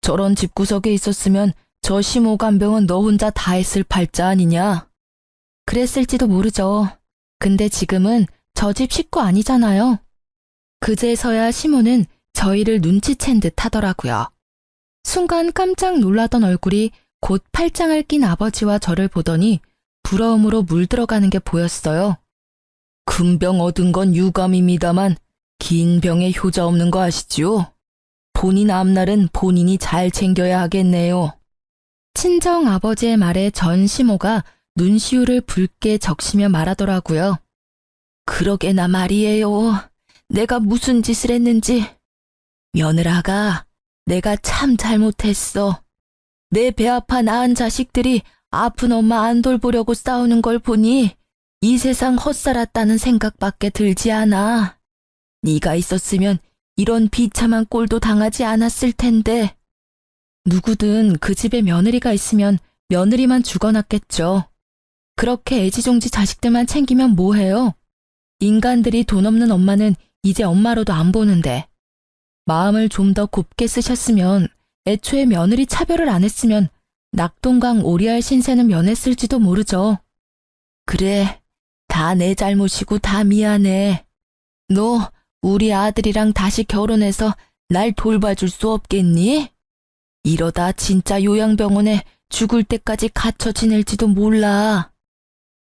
저런 집구석에 있었으면 저 시모 간병은 너 혼자 다 했을 팔자 아니냐? 그랬을지도 모르죠. 근데 지금은 저 집 식구 아니잖아요. 그제서야 시모는 저희를 눈치챈 듯 하더라고요. 순간 깜짝 놀라던 얼굴이 곧 팔짱을 낀 아버지와 저를 보더니 부러움으로 물들어가는 게 보였어요. 큰 병 얻은 건 유감입니다만 긴 병에 효자 없는 거 아시지요? 본인 앞날은 본인이 잘 챙겨야 하겠네요. 친정 아버지의 말에 전 시모가 눈시울을 붉게 적시며 말하더라고요. 그러게나 말이에요. 내가 무슨 짓을 했는지. 며느라가 내가 참 잘못했어. 내 배 아파 낳은 자식들이 아픈 엄마 안 돌보려고 싸우는 걸 보니 이 세상 헛살았다는 생각밖에 들지 않아. 네가 있었으면 이런 비참한 꼴도 당하지 않았을 텐데. 누구든 그 집에 며느리가 있으면 며느리만 죽어났겠죠. 그렇게 애지중지 자식들만 챙기면 뭐해요? 인간들이 돈 없는 엄마는 이제 엄마로도 안 보는데. 마음을 좀 더 곱게 쓰셨으면 애초에 며느리 차별을 안 했으면 낙동강 오리알 신세는 면했을지도 모르죠. 그래, 다 내 잘못이고 다 미안해. 너 우리 아들이랑 다시 결혼해서 날 돌봐줄 수 없겠니? 이러다 진짜 요양병원에 죽을 때까지 갇혀 지낼지도 몰라.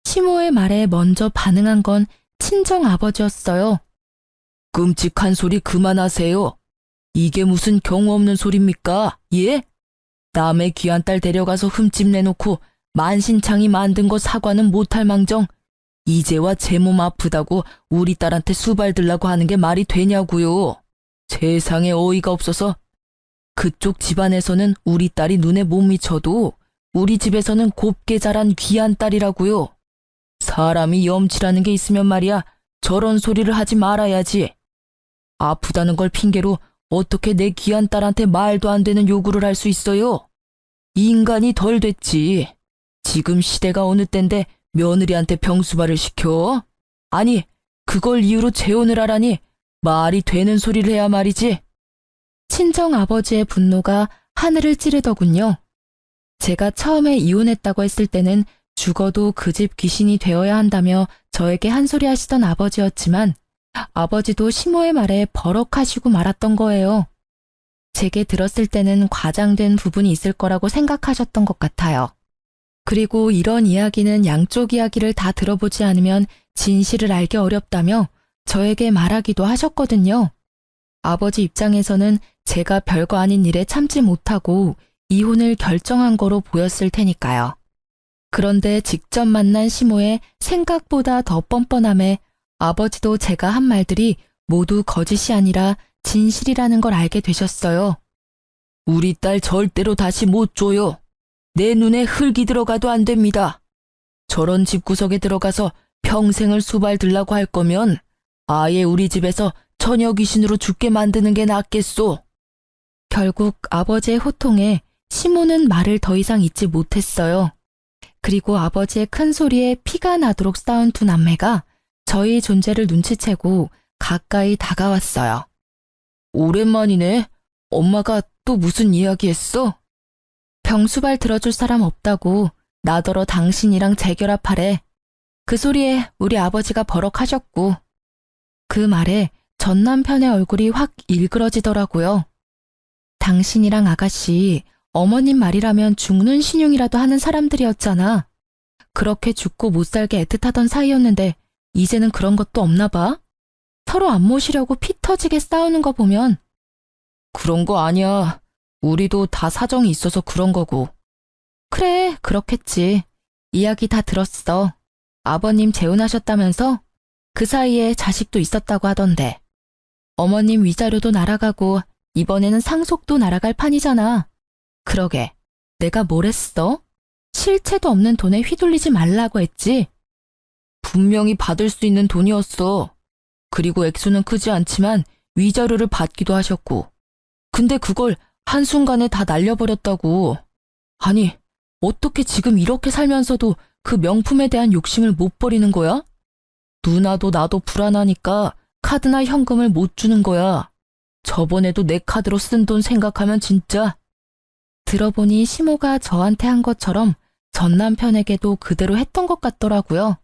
시모의 말에 먼저 반응한 건 친정 아버지였어요. 끔찍한 소리 그만하세요. 이게 무슨 경우 없는 소리입니까? 예? 남의 귀한 딸 데려가서 흠집 내놓고 만신창이 만든 거 사과는 못할 망정 이제와 제 몸 아프다고 우리 딸한테 수발 들라고 하는 게 말이 되냐고요. 세상에 어이가 없어서. 그쪽 집안에서는 우리 딸이 눈에 못 미쳐도 우리 집에서는 곱게 자란 귀한 딸이라고요. 사람이 염치라는 게 있으면 말이야 저런 소리를 하지 말아야지. 아프다는 걸 핑계로 어떻게 내 귀한 딸한테 말도 안 되는 요구를 할 수 있어요? 인간이 덜 됐지. 지금 시대가 어느 때인데 며느리한테 병수발을 시켜? 아니, 그걸 이유로 재혼을 하라니 말이 되는 소리를 해야 말이지. 친정 아버지의 분노가 하늘을 찌르더군요. 제가 처음에 이혼했다고 했을 때는 죽어도 그 집 귀신이 되어야 한다며 저에게 한 소리 하시던 아버지였지만 아버지도 시모의 말에 버럭하시고 말았던 거예요. 제게 들었을 때는 과장된 부분이 있을 거라고 생각하셨던 것 같아요. 그리고 이런 이야기는 양쪽 이야기를 다 들어보지 않으면 진실을 알기 어렵다며 저에게 말하기도 하셨거든요. 아버지 입장에서는 제가 별거 아닌 일에 참지 못하고 이혼을 결정한 거로 보였을 테니까요. 그런데 직접 만난 시모의 생각보다 더 뻔뻔함에 아버지도 제가 한 말들이 모두 거짓이 아니라 진실이라는 걸 알게 되셨어요. 우리 딸 절대로 다시 못 줘요. 내 눈에 흙이 들어가도 안 됩니다. 저런 집구석에 들어가서 평생을 수발 들라고 할 거면 아예 우리 집에서 처녀 귀신으로 죽게 만드는 게 낫겠소. 결국 아버지의 호통에 시모는 말을 더 이상 잇지 못했어요. 그리고 아버지의 큰 소리에 피가 나도록 싸운 두 남매가 저희 존재를 눈치채고 가까이 다가왔어요. 오랜만이네. 엄마가 또 무슨 이야기 했어? 병수발 들어줄 사람 없다고 나더러 당신이랑 재결합하래. 그 소리에 우리 아버지가 버럭하셨고. 그 말에 전 남편의 얼굴이 확 일그러지더라고요. 당신이랑 아가씨, 어머님 말이라면 죽는 신용이라도 하는 사람들이었잖아. 그렇게 죽고 못 살게 애틋하던 사이였는데 이제는 그런 것도 없나 봐. 서로 안 모시려고 피 터지게 싸우는 거 보면. 그런 거 아니야. 우리도 다 사정이 있어서 그런 거고. 그래, 그렇겠지. 이야기 다 들었어. 아버님 재혼하셨다면서? 그 사이에 자식도 있었다고 하던데. 어머님 위자료도 날아가고 이번에는 상속도 날아갈 판이잖아. 그러게, 내가 뭘 했어? 실체도 없는 돈에 휘둘리지 말라고 했지? 분명히 받을 수 있는 돈이었어. 그리고 액수는 크지 않지만 위자료를 받기도 하셨고. 근데 그걸 한순간에 다 날려버렸다고. 아니, 어떻게 지금 이렇게 살면서도 그 명품에 대한 욕심을 못 버리는 거야? 누나도 나도 불안하니까 카드나 현금을 못 주는 거야. 저번에도 내 카드로 쓴 돈 생각하면 진짜. 들어보니 시모가 저한테 한 것처럼 전 남편에게도 그대로 했던 것 같더라고요.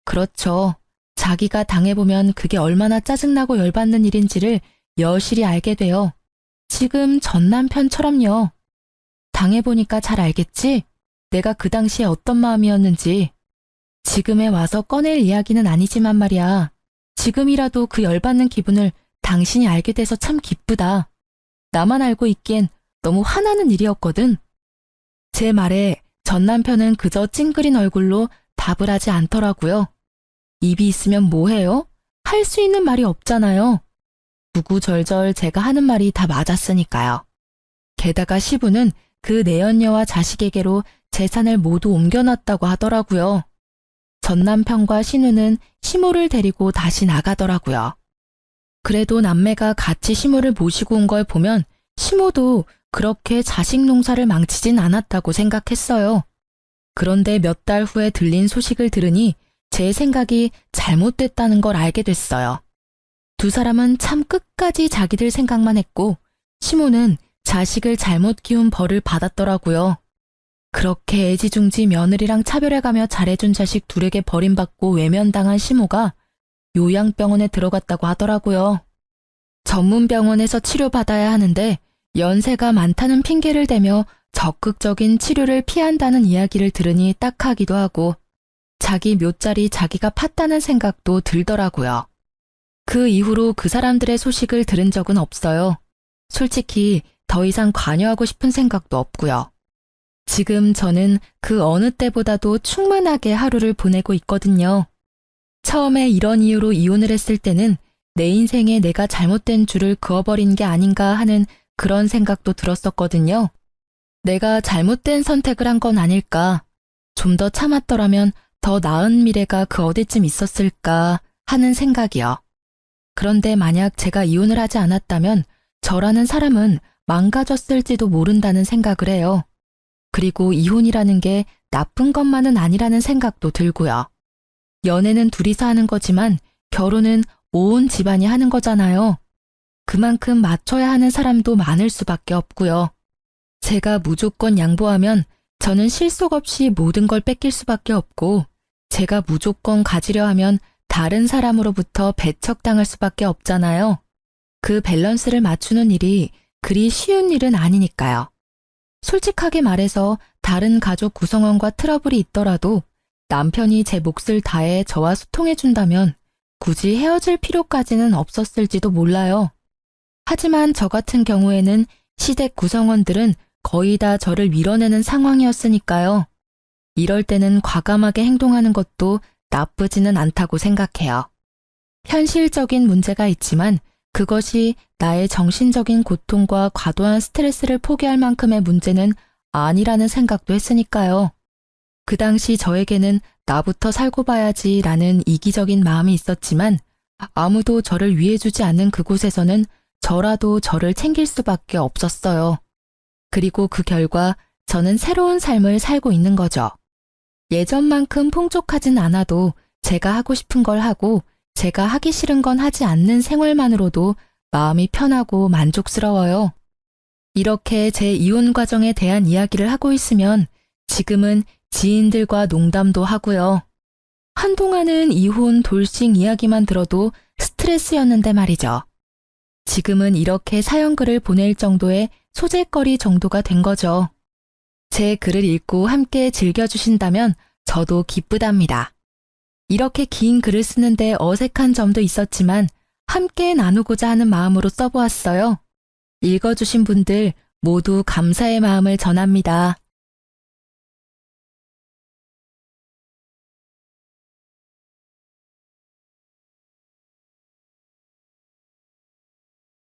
그렇죠. 자기가 당해보면 그게 얼마나 짜증나고 열받는 일인지를 여실히 알게 돼요. 지금 전 남편처럼요. 당해보니까 잘 알겠지? 내가 그 당시에 어떤 마음이었는지. 지금에 와서 꺼낼 이야기는 아니지만 말이야. 지금이라도 그 열받는 기분을 당신이 알게 돼서 참 기쁘다. 나만 알고 있기엔 너무 화나는 일이었거든. 제 말에 전 남편은 그저 찡그린 얼굴로 답을 하지 않더라고요. 입이 있으면 뭐해요? 할 수 있는 말이 없잖아요. 구구절절 제가 하는 말이 다 맞았으니까요. 게다가 시부는 그 내연녀와 자식에게로 재산을 모두 옮겨놨다고 하더라고요. 전 남편과 신우는 시모를 데리고 다시 나가더라고요. 그래도 남매가 같이 시모를 모시고 온 걸 보면 시모도 그렇게 자식 농사를 망치진 않았다고 생각했어요. 그런데 몇 달 후에 들린 소식을 들으니 제 생각이 잘못됐다는 걸 알게 됐어요. 두 사람은 참 끝까지 자기들 생각만 했고 시모는 자식을 잘못 키운 벌을 받았더라고요. 그렇게 애지중지 며느리랑 차별해가며 잘해준 자식 둘에게 버림받고 외면당한 시모가 요양병원에 들어갔다고 하더라고요. 전문병원에서 치료받아야 하는데 연세가 많다는 핑계를 대며 적극적인 치료를 피한다는 이야기를 들으니 딱하기도 하고 자기 묘자리 자기가 팠다는 생각도 들더라고요. 그 이후로 그 사람들의 소식을 들은 적은 없어요. 솔직히 더 이상 관여하고 싶은 생각도 없고요. 지금 저는 그 어느 때보다도 충만하게 하루를 보내고 있거든요. 처음에 이런 이유로 이혼을 했을 때는 내 인생에 내가 잘못된 줄을 그어버린 게 아닌가 하는 그런 생각도 들었었거든요. 내가 잘못된 선택을 한 건 아닐까, 좀 더 참았더라면 더 나은 미래가 그 어디쯤 있었을까 하는 생각이요. 그런데 만약 제가 이혼을 하지 않았다면 저라는 사람은 망가졌을지도 모른다는 생각을 해요. 그리고 이혼이라는 게 나쁜 것만은 아니라는 생각도 들고요. 연애는 둘이서 하는 거지만 결혼은 온 집안이 하는 거잖아요. 그만큼 맞춰야 하는 사람도 많을 수밖에 없고요. 제가 무조건 양보하면 저는 실속 없이 모든 걸 뺏길 수밖에 없고 제가 무조건 가지려 하면 다른 사람으로부터 배척당할 수밖에 없잖아요. 그 밸런스를 맞추는 일이 그리 쉬운 일은 아니니까요. 솔직하게 말해서 다른 가족 구성원과 트러블이 있더라도 남편이 제 몫을 다해 저와 소통해준다면 굳이 헤어질 필요까지는 없었을지도 몰라요. 하지만 저 같은 경우에는 시댁 구성원들은 거의 다 저를 밀어내는 상황이었으니까요. 이럴 때는 과감하게 행동하는 것도 나쁘지는 않다고 생각해요. 현실적인 문제가 있지만 그것이 나의 정신적인 고통과 과도한 스트레스를 포기할 만큼의 문제는 아니라는 생각도 했으니까요. 그 당시 저에게는 나부터 살고 봐야지라는 이기적인 마음이 있었지만 아무도 저를 위해주지 않는 그곳에서는 저라도 저를 챙길 수밖에 없었어요. 그리고 그 결과 저는 새로운 삶을 살고 있는 거죠. 예전만큼 풍족하진 않아도 제가 하고 싶은 걸 하고 제가 하기 싫은 건 하지 않는 생활만으로도 마음이 편하고 만족스러워요. 이렇게 제 이혼 과정에 대한 이야기를 하고 있으면 지금은 지인들과 농담도 하고요. 한동안은 이혼, 돌싱 이야기만 들어도 스트레스였는데 말이죠. 지금은 이렇게 사연글을 보낼 정도의 소재거리 정도가 된 거죠. 제 글을 읽고 함께 즐겨주신다면 저도 기쁘답니다. 이렇게 긴 글을 쓰는데 어색한 점도 있었지만 함께 나누고자 하는 마음으로 써보았어요. 읽어주신 분들 모두 감사의 마음을 전합니다.